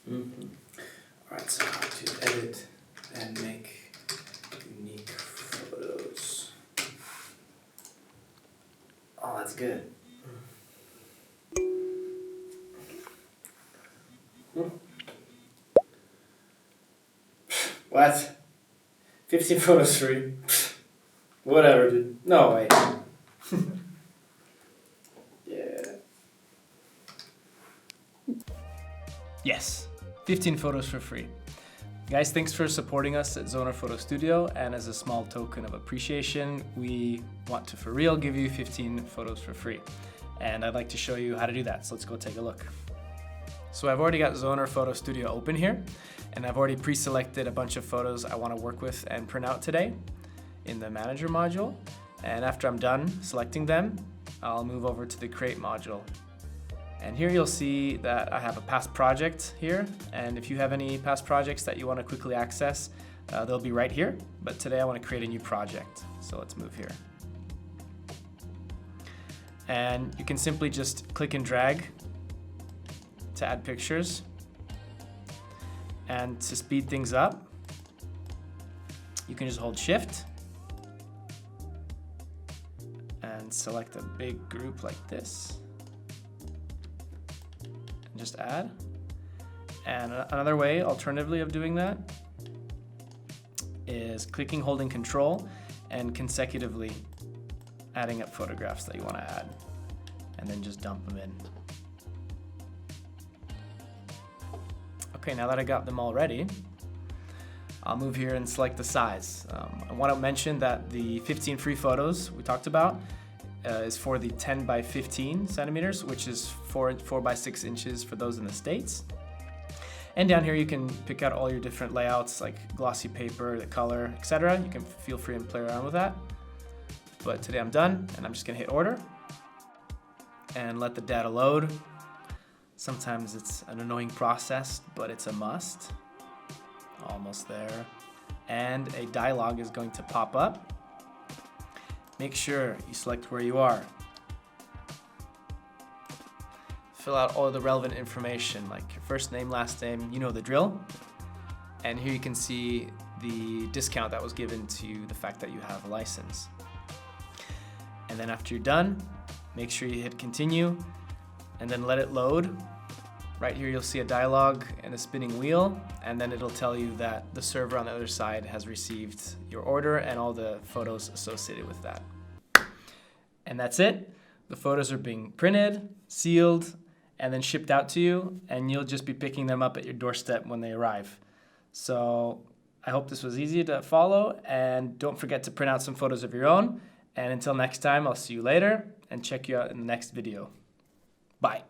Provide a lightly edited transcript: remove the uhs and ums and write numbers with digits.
Alright, so how to edit and make unique photos. Oh, that's good. What? 15 photos free? Whatever, dude. No way. Yeah. Yes, 15 photos for free. Guys, thanks for supporting us at Zoner Photo Studio, and as a small token of appreciation, we want to for real give you 15 photos for free. And I'd like to show you how to do that, so let's go take a look. So I've already got Zoner Photo Studio open here, and I've already pre-selected a bunch of photos I want to work with and print out today in the Manager module. And after I'm done selecting them, I'll move over to the Create module. And here you'll see that I have a past project here, and if you have any past projects that you want to quickly access, they'll be right here. But today I want to create a new project, so let's move here. And you can simply just click and drag to add pictures. And to speed things up, you can just hold Shift and select a big group like this. Just add. And another way, alternatively, of doing that is clicking, holding Control, and consecutively adding up photographs that you want to add, and then just dump them in. Okay, now that I got them all ready, I'll move here and select the size. I want to mention that the 15 free photos we talked about is for the 10 by 15 centimeters, which is 4 by 6 inches for those in the States. And down here you can pick out all your different layouts like glossy paper, the color, etc. You can feel free and play around with that. But today I'm done, and I'm just gonna hit order and let the data load. Sometimes it's an annoying process, but it's a must. Almost there. And a dialog is going to pop up. Make sure you select where you are. Fill out all the relevant information like your first name, last name, you know the drill. And here you can see the discount that was given to the fact that you have a license. And then after you're done, make sure you hit continue and then let it load. Right here you'll see a dialog and a spinning wheel, and then it'll tell you that the server on the other side has received your order and all the photos associated with that. And that's it. The photos are being printed, sealed, and then shipped out to you, and you'll just be picking them up at your doorstep when they arrive. So I hope this was easy to follow, and don't forget to print out some photos of your own. And until next time, I'll see you later and check you out in the next video. Bye.